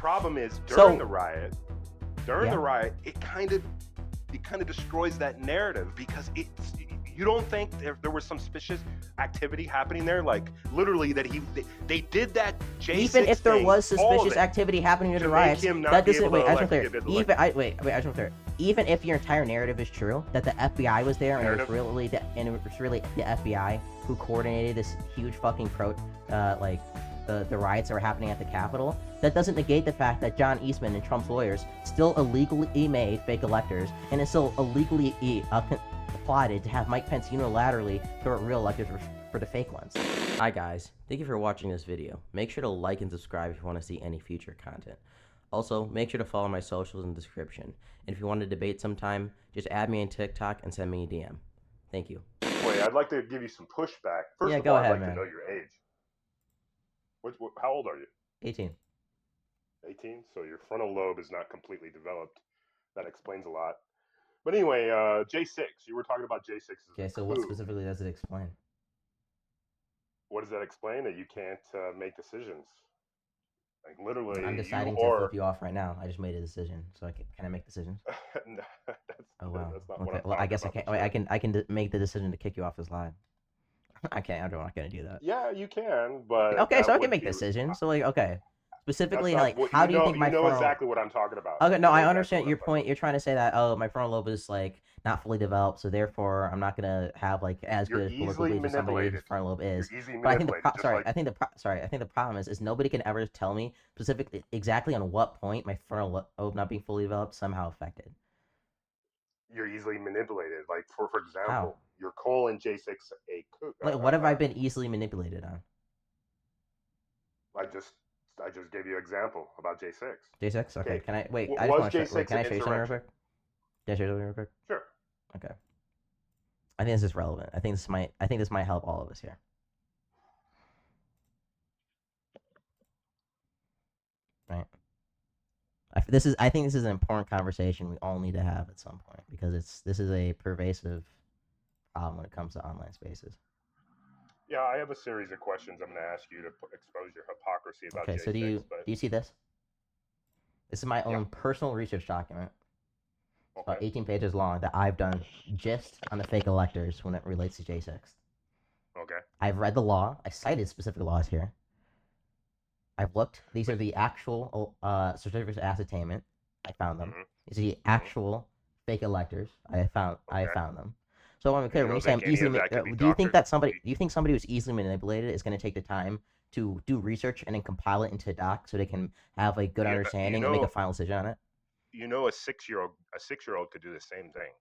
problem is during the riot, it kind of destroys that narrative because you don't think there was some suspicious activity happening there, like literally that they did that J6 even if there was suspicious activity happening in the riots, that doesn't wait. I just want to clear. Even I just want to clear. Even if your entire narrative is true, that the FBI was there and it was really the FBI who coordinated this huge fucking the riots that were happening at the Capitol, that doesn't negate the fact that John Eastman and Trump's lawyers still illegally made fake electors and is still illegally plotted to have Mike Pence unilaterally throw out real electors for the fake ones. Hi guys, thank you for watching this video. Make sure to like and subscribe if you want to see any future content. Also, make sure to follow my socials in the description. And if you want to debate sometime, just add me on TikTok and send me a DM. Thank you. Wait, I'd like to give you some pushback. First yeah, of go all, ahead, I'd like man. to know your age. How old are you? 18. 18? So your frontal lobe is not completely developed. That explains a lot. But anyway, J6. You were talking about J6. Okay, so what specifically does it explain? What does that explain? That you can't make decisions. Like literally, I'm deciding to flip you off right now. I just made a decision, so can I make decisions? No, oh wow. That's not okay. Well, I guess I can't. Wait, I can make the decision to kick you off this live. I can't. I'm not gonna do that. Yeah, you can, but okay, so I can make decisions. So like, okay, specifically, like, how do you think my frontal... exactly what I'm talking about. Okay, no, I understand your point. You're trying to say that my frontal lobe is like not fully developed, so therefore I'm not gonna have like as good as political belief as somebody whose frontal lobe is. But I think I think the problem is nobody can ever tell me specifically exactly on what point my frontal lobe not being fully developed somehow affected. You're easily manipulated. Like for example, how? Your colon J6A coup. Like, what have I been easily manipulated on? I just gave you an example about J6. J6? Okay. Can I wait? I just want to show. Can I show you something real quick? Can I show you something real quick? Sure. Okay. I think this is relevant. I think this might help all of us here. Right. I think this is an important conversation we all need to have at some point because this is a pervasive problem when it comes to online spaces. Yeah, I have a series of questions I'm going to ask you to expose your hypocrisy about J6. Okay, so do you see this? This is my own personal research document. It's about 18 pages long that I've done just on the fake electors when it relates to J6. Okay. I've read the law. I cited specific laws here. I've looked. These are the actual certificates of ascertainment. I found them. These are the actual fake electors. I found them. So I'm clear. When you say I'm easily, do you think somebody who's easily manipulated is going to take the time to do research and then compile it into a doc so they can have a good understanding and make a final decision on it? You know, a 6-year-old could do the same thing.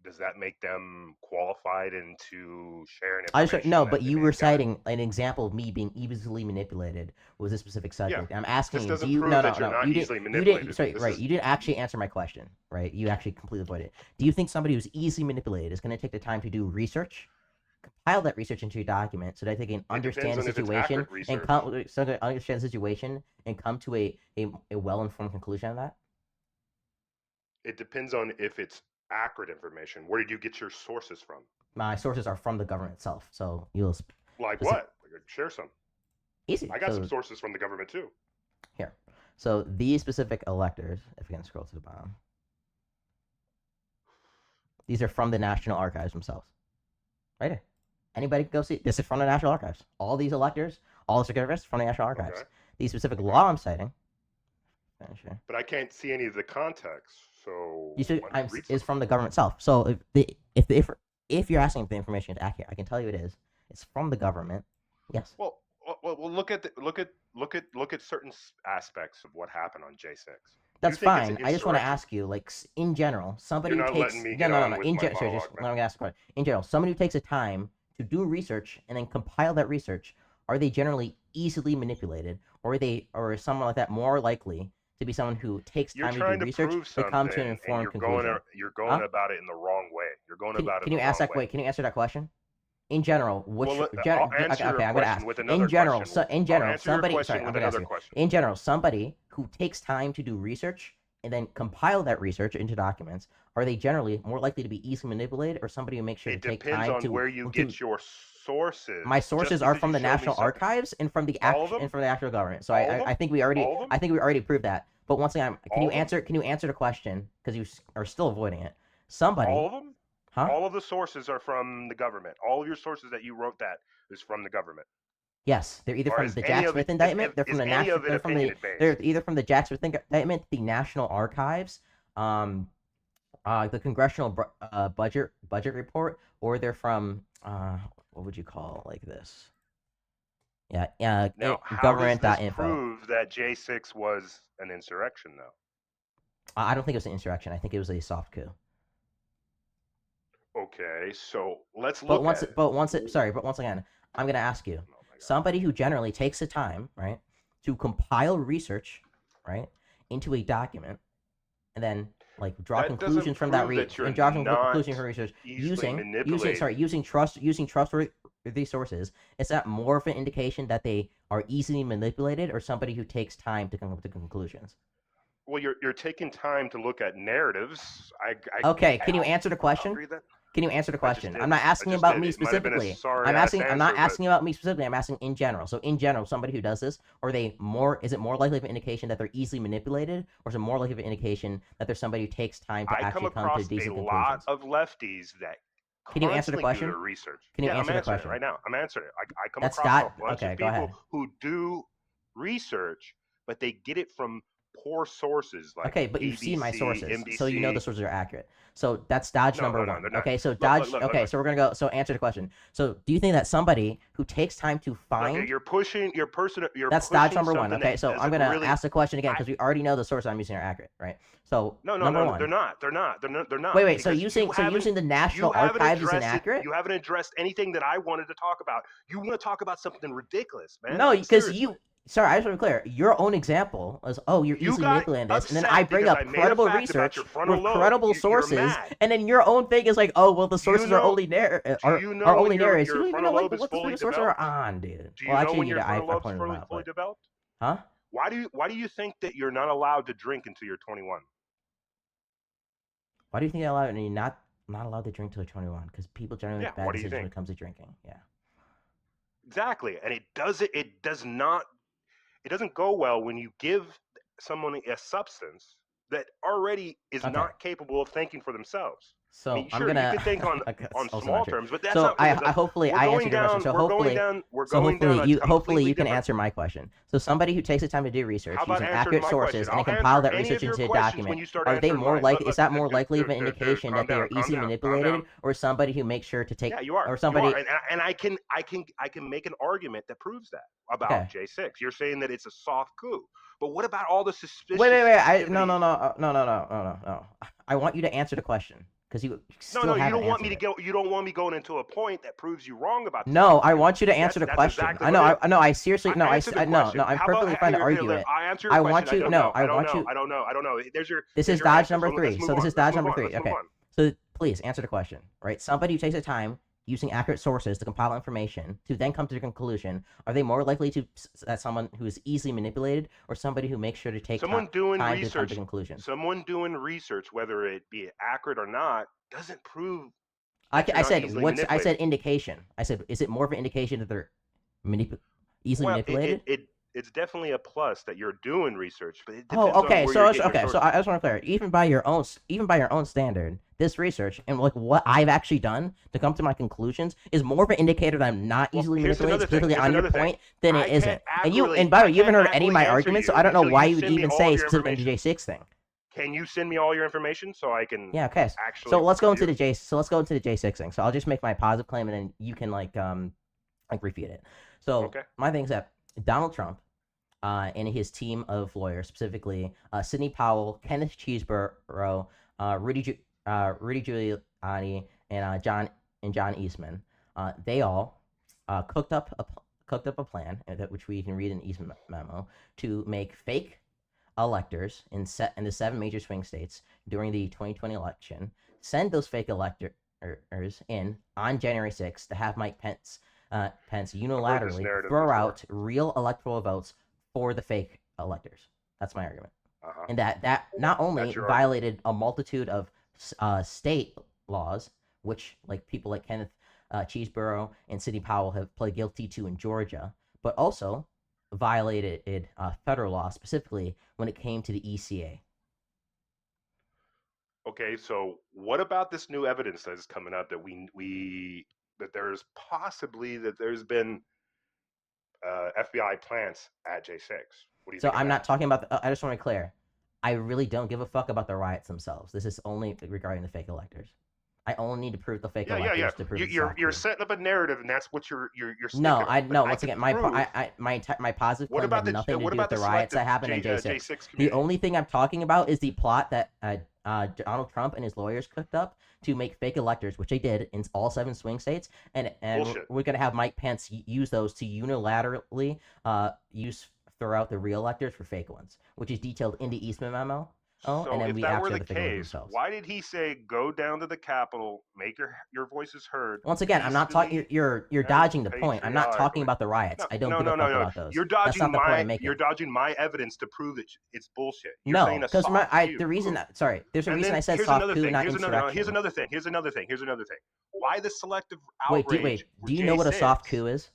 Does that make them qualified into sharing information? No, but you were citing an example of me being easily manipulated with a specific subject. Yeah. I'm asking you. You didn't actually answer my question, right? You actually completely avoided it. Do you think somebody who's easily manipulated is going to take the time to do research, compile that research into a document so that they can understand the situation and come to a well-informed conclusion on that? It depends on if it's accurate information. Where did you get your sources from? My sources are from the government itself. So you'll what? Share some. Easy. I got some sources from the government too. Here. So these specific electors, if we can scroll to the bottom, these are from the National Archives themselves. Right here. Anybody can go see. This is from the National Archives. All these electors, all the certificates from the National Archives. Okay. These specific law I'm citing. Sure. But I can't see any of the context. So is from the government itself. So if you're asking if the information is accurate, I can tell you it is. It's from the government. Yes. Well, look at certain aspects of what happened on J6. That's fine. I just want to ask you, like, in general, somebody who takes In general, somebody who takes the time to do research and then compile that research, are they generally easily manipulated, or is someone like that more likely to be someone who takes time to do research to come to an informed conclusion? You're going about it in the wrong way. You're going about it. Can you ask that? Wait, can you answer that question? In general, I'm going to ask with another question. In general, somebody who takes time to do research and then compile that research into documents, are they generally more likely to be easily manipulated, or somebody who makes sure to take time to? It depends on where you get your sources. My sources are from the National Archives and from the actual government. So I think we already proved that. But once again, can you answer the question, because you are still avoiding it? Somebody. All of them? Huh? All of the sources are from the government. All of your sources that you wrote that is from the government. Yes, they're either from the Jack Smith indictment. They're from the national. They're either from the Jack Smith indictment, the National Archives, the Congressional budget report, or they're from what would you call like this? Yeah, now, government. How does this prove that J6 was an insurrection, though? I don't think it was an insurrection. I think it was a soft coup. Okay, so let's look at it. But once again, I'm going to ask you, somebody who generally takes the time, right, to compile research, right, into a document, and then like draw conclusions from that research, using trustworthy sources, is that more of an indication that they are easily manipulated, or somebody who takes time to come up with conclusions? Well, you're taking time to look at narratives. Okay, can you answer the question? Can you answer the question? I'm not asking about me specifically. I'm not asking about me specifically. I'm asking in general. So in general, somebody who does this, is it more likely of an indication that they're easily manipulated, or is it more likely of an indication that there's somebody who takes time to actually come to decent conclusions? I come across a lot of lefties that can you answer the question? Do research. Can you answer the question right now? I'm answering it. I come across a bunch of people who do research, but they get it from poor sources. Like okay, but ABC, you've seen my sources, NBC. So you know the sources are accurate. So that's dodge number one. Okay, so dodge. Look. So we're gonna go. So answer the question. So do you think that somebody who takes time to find? Okay, you're pushing your person. That's dodge number one. Okay, so I'm gonna ask the question again, because we already know the sources I'm using are accurate, right? So number one. They're not. They're not. Wait. So using the National Archives is inaccurate? You haven't addressed anything that I wanted to talk about. You want to talk about something ridiculous, man? No, because you. Sorry, I just want to be clear. Your own example is, you're easily manipulating this, and then I bring up credible research with credible sources, and then your own thing is like, the sources are only narratives. You don't even know what the sources are on, dude. Do you know when your frontal lobe's fully developed? Huh? Why do you think that you're not allowed to drink until you're 21? Why do you think you're not allowed to drink until you're 21? Because people generally make bad decisions when it comes to drinking. Yeah. Exactly, and it doesn't go well when you give someone a substance that already is not capable of thinking for themselves. So you can think on small terms, but that's not. Hopefully I answered your question. So hopefully you can answer my question. So somebody who takes the time to do research using accurate sources and compile that research into a document, are they more likely? Is that more likely of an indication that they are easily manipulated, or somebody who makes sure to take? Yeah, you are. Or somebody. And I can make an argument that proves that about J6. You're saying that it's a soft coup. But what about all the suspicious? Wait. No. I want you to answer the question. Because you still you don't want me to go. You don't want me going into a point that proves you wrong about. No, I want you to answer the question. Exactly I know. I seriously no. I'm perfectly fine to argue it. I want you. No, I want you. I don't know. This is dodge number 3. So this is dodge number 3. Okay. So please answer the question. Right. Somebody who takes the time using accurate sources to compile information to then come to the conclusion, are they more likely to that someone who is easily manipulated, or somebody who makes sure to take time to come to conclusion? Someone doing research, whether it be accurate or not, doesn't prove. I said indication. I said, is it more of an indication that they're easily manipulated? It's definitely a plus that you're doing research, but it depends on where So I just want to clarify. Even by your own standard, this research and like what I've actually done to come to my conclusions is more of an indicator that I'm not easily manipulated, specifically on your point, than it isn't. And by the way, you haven't heard any of my arguments, so I don't know why you would even say specifically the J6 thing. Can you send me all your information so I can? Yeah. Okay. So let's go into the J6 thing. So I'll just make my positive claim, and then you can like refute it. So my thing is that Donald Trump and his team of lawyers, specifically Sidney Powell, Kenneth Chesebro, Rudy Giuliani, and John Eastman, they all cooked up a plan, which we can read in the Eastman memo, to make fake electors in the 7 major swing states during the 2020 election, send those fake electors in on January 6th to have Mike Pence unilaterally throw out real electoral votes for the fake electors. That's my argument. And that not only violated a multitude of state laws, which like people like Kenneth Cheeseborough and Sidney Powell have pled guilty to in Georgia, but also violated federal law, specifically when it came to the ECA. Okay, so what about this new evidence that is coming up that that there's been FBI plants at J6? What do you think? So I'm not talking about. I just want to be clear. I really don't give a fuck about the riots themselves. This is only regarding the fake electors. I only need to prove the fake electors to prove you're setting up a narrative, and that's what you're No, once again, my positive claim had nothing to do with the riots that happened in J6. The only thing I'm talking about is the plot that Donald Trump and his lawyers cooked up to make fake electors, which they did in all 7 swing states, and we're gonna have Mike Pence use those to unilaterally use throughout the real electors for fake ones, which is detailed in the Eastman memo. So and then if that were the case, why did he say go down to the Capitol, make your voices heard? Once again, I'm not talking. You're dodging the point. I'm not talking about the riots. I don't give a fuck about those. You're dodging You're dodging my evidence to prove that it's bullshit. No, because the reason. There's a reason I said soft coup, not insurrection. Here's another thing. Why the selective outrage? Wait. Do you know what a soft coup is?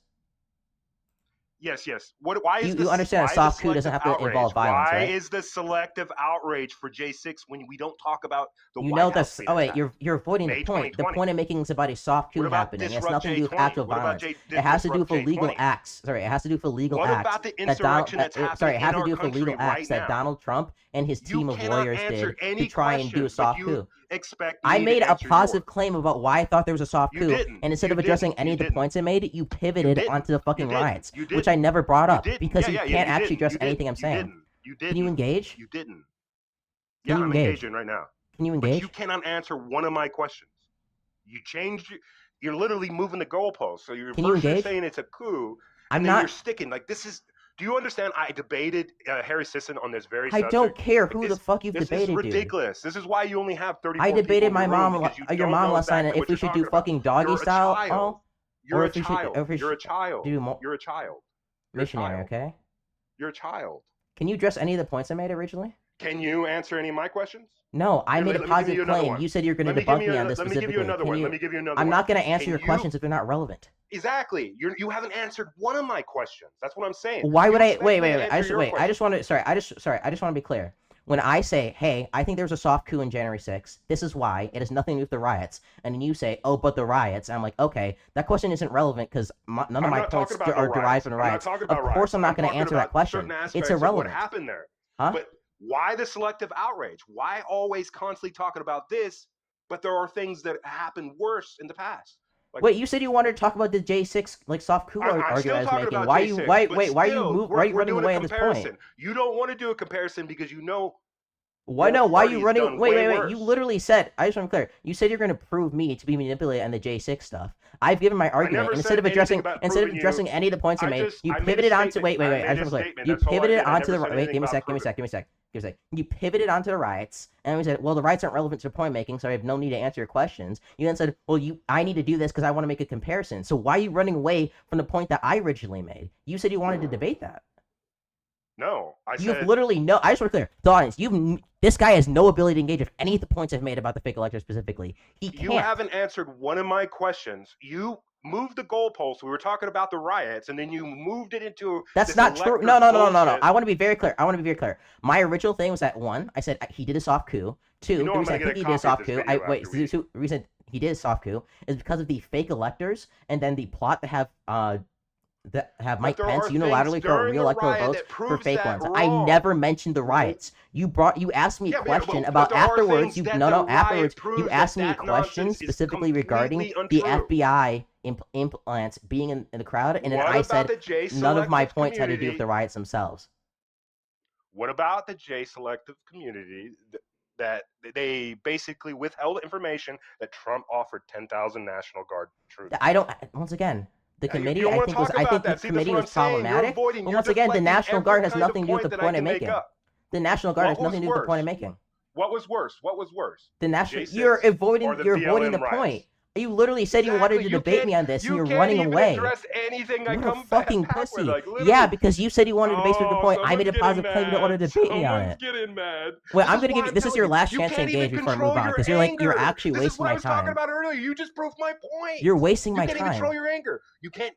Yes. Why is you understand a soft coup doesn't have to involve violence, right? Why is the selective outrage for J6 when we don't talk about the White House? Oh wait, you're avoiding the point. The point I'm making is about a soft coup happening. It has nothing to do with actual violence. It has to do with illegal acts. Sorry, it has to do with illegal acts. What about the insurrection that's happening in our country right now? Sorry, it has to do with illegal acts that Donald Trump and his team of lawyers did to try and do a soft coup. I made a positive claim about why I thought there was a soft coup, and instead of addressing any of the points I made, you pivoted onto the fucking riots, which I never brought up because you can't actually address anything I'm saying. Can you engage? You didn't. Yeah, I'm engaging right now. Can you engage? But you cannot answer one of my questions. You changed. You're literally moving the goalposts. So you're saying it's a coup, and then you're sticking like this is. Do you understand? I debated Harry Sisson on this very subject. I don't care who the fuck you've debated, dude. This is ridiculous. This is why you only have 34 I debated my mom, your mom last night, if we should do fucking doggy style. You're a child. You're a child. You're a child. Missionary, okay? You're a child. Can you address any of the points I made originally? Can you answer any of my questions? No, I made a positive claim. You said you're going to debunk me on this specifically. Let me give you another one. I'm not going to answer your questions if they're not relevant. Exactly. You haven't answered one of my questions. That's what I'm saying. Why would I? Wait. I just want to be clear. When I say, hey, I think there's a soft coup in January 6th, this is why, it has nothing to do with the riots, and then you say, oh, but the riots, and I'm like, okay, that question isn't relevant because none of my points are derived from the riots. Of course I'm not going to answer that question. It's irrelevant. What happened there? Huh? But why the selective outrage? Why always constantly talking about this, but there are things that happened worse in the past? Like, wait, you said you wanted to talk about the J6 like soft coup argument I was making. Why are you running away at this point? You don't want to do a comparison because you know. Why no? Why are you running? Wait. You literally said. I just want to be clear. You said you're going to prove me to be manipulated on the J6 stuff. I've given my argument, and instead of addressing any of the points I made, you pivoted onto. Wait. I just want to be clear. You pivoted onto the. Wait, give me a sec. You pivoted onto the riots, and we said, well, the riots aren't relevant to point making, so I have no need to answer your questions. You then said, well, I need to do this because I want to make a comparison. So why are you running away from the point that I originally made? You said you wanted to debate that. No, You've literally no. I just want to clear the audience. This guy has no ability to engage with any of the points I've made about the fake electors specifically. He can't. You haven't answered one of my questions. You moved the goalposts. We were talking about the riots, and then you moved it into. That's not true. No. I want to be very clear. My original thing was that one, I said he did a soft coup. Two, the reason I think he did a soft coup. The reason he did a soft coup is because of the fake electors, and then the plot to have Mike Pence unilaterally throw real electoral votes for fake ones. I never mentioned the riots. You asked me a question about afterwards. You asked me a question specifically regarding the FBI implants being in the crowd, and then I said none of my points had to do with the riots themselves. What about the J selective community that they basically withheld information that Trump offered 10,000 National Guard troops? Once again. The committee, I think the committee was problematic. But once again, the National Guard has nothing to do with the point I'm making. The National Guard has nothing to do with the point I'm making. What was worse? You're avoiding the point. You literally said you wanted to debate me on this, and you're running away. You can't even address anything I come fucking back pussy. with. Like, yeah, because you said you wanted to debate me the point. I made a positive claim you don't want to debate me on it. Getting mad. Wait, I'm gonna give you. This is your last chance to engage before I move on, because you're actually wasting my time. This is what I was talking about earlier. You just proved my point. You're wasting my time. You can't even control your anger. You can't,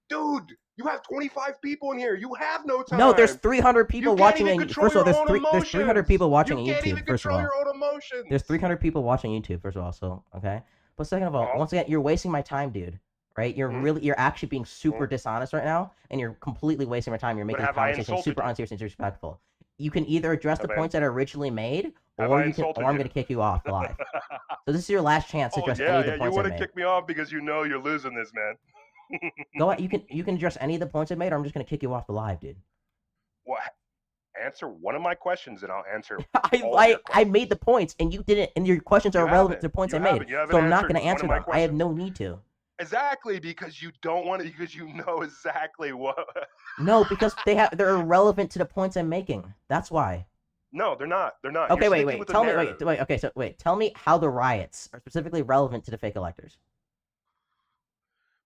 dude. You have 25 people in here. You have no time. No, there's 300 people watching. First of all, there's 300 people watching on YouTube. You can't even control your own emotions. There's 300 people watching YouTube. First of all, so okay. But second of all, once again, you're wasting my time, dude. Right? You're actually being super dishonest right now, and you're completely wasting my time. You're making the conversation super unserious and disrespectful. You can either address the points that are originally made, or I'm gonna kick you off live. So this is your last chance to address any of the points I made. You want to kick me off because you know you're losing this, man. Go ahead. You can address any of the points I made, or I'm just gonna kick you off the live, dude. What? Answer one of my questions, and I'll answer. I made the points, and you didn't. And your questions are irrelevant to the points I made. So I'm not gonna answer them. I have no need to. Exactly, because you don't want to. Because you know exactly what. No, because they're irrelevant to the points I'm making. That's why. No, they're not. They're not. Okay, wait. Tell me. Wait. Okay, so wait. Tell me how the riots are specifically relevant to the fake electors.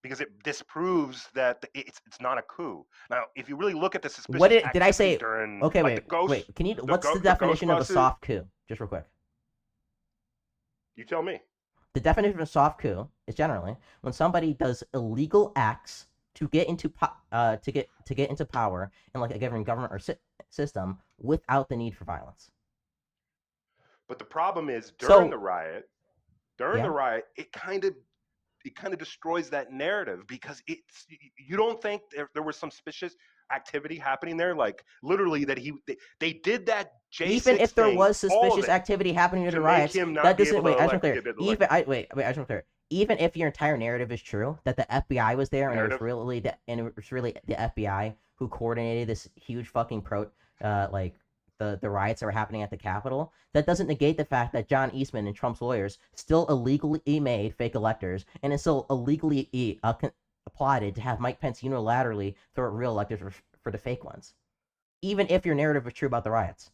Because it disproves that it's not a coup. Now, if you really look at the suspicious what did I say? During, okay, wait. Can you? What's the definition of a soft coup? Just real quick. You tell me. The definition of a soft coup is generally when somebody does illegal acts to get into power in like a given government or system without the need for violence. But the problem is during the riot, it kind of destroys that narrative because you don't think there was some suspicious activity happening there, like literally that they did that J6 even if there was suspicious activity happening in the riots, that doesn't I just clear. Even if your entire narrative is true, that the FBI was there and it was really the FBI who coordinated this huge fucking the riots that were happening at the Capitol, that doesn't negate the fact that John Eastman and Trump's lawyers still illegally made fake electors and is still illegally plotted to have Mike Pence unilaterally throw out real electors for the fake ones, even if your narrative is true about the riots.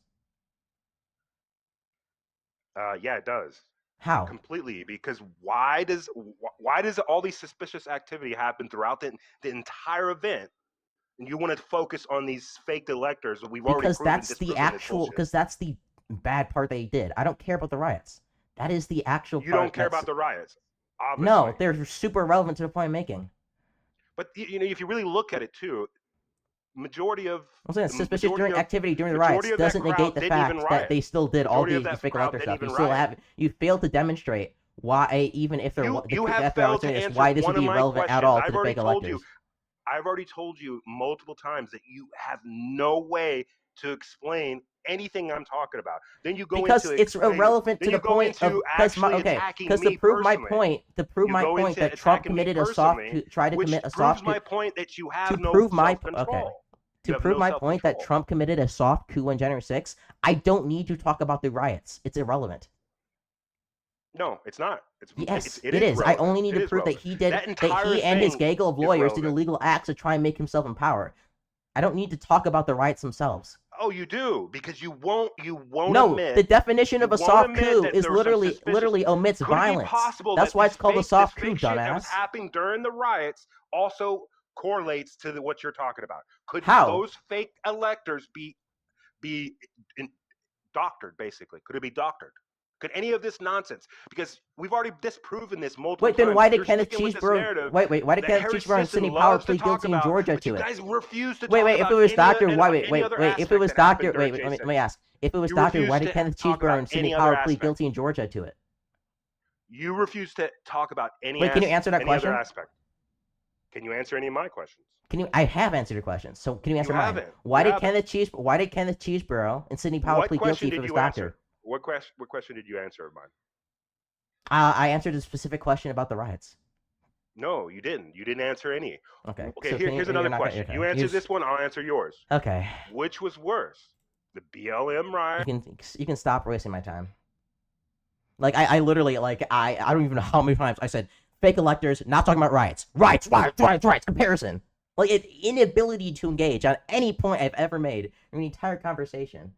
Yeah, it does. How? Completely, because why does all these suspicious activity happen throughout the entire event? And you want to focus on these fake electors that we've already proven. Because that's the bad part they did. I don't care about the riots. That is the actual part. You don't care about the riots, obviously. No, they're super relevant to the point I'm making. But if you really look at it too, majority of suspicious activity during the riots doesn't negate the fact that they still did all these fake elector stuff. You failed to demonstrate why, even if they're why this would be relevant at all to the fake electors. I've already told you multiple times that you have no way to explain anything I'm talking about. Then you go because it's irrelevant to the point of because to prove my point that Trump committed a soft tried to commit a soft coup. My point that you have no self-control. To prove my point that Trump committed a soft coup on January 6th, I don't need to talk about the riots. It's irrelevant. No, it's not. Yes, it is. I only need to prove that he and his gaggle of lawyers did illegal acts to try and make himself in power. I don't need to talk about the riots themselves. Oh, you do, because you won't no, admit. The definition of a soft coup is literally omits violence. That's why it's called a soft coup, dumbass. That was happening during the riots also correlates to what you're talking about. Could those fake electors be doctored, basically? Could it be doctored? Could any of this nonsense? Because we've already disproven this multiple times. Wait, then why did Kenneth Cheeseborough? Why did Kenneth Cheeseborough and Sidney Powell plead guilty in Georgia to it? You guys refuse to talk about if it was Doctor, if it was Doctor, let me ask. If it was Doctor, why did Kenneth Cheeseborough and Sidney Powell plead guilty in Georgia to it? You refuse to talk about any. Wait, can you answer that question? Other aspect. Can you answer any of my questions? I have answered your question. So can you answer mine? Why did Kenneth Cheeseborough and Sidney Powell plead guilty if it was Doctor? What question did you answer of mine? I answered a specific question about the riots. No, you didn't. You didn't answer any. Okay. Okay, so here's another question. You answer this one, I'll answer yours. Okay. Which was worse? The BLM riot? You can stop wasting my time. Like, I literally, I don't even know how many times I said, fake electors, not talking about riots. Riots, comparison. Like, inability to engage on any point I've ever made in the entire conversation.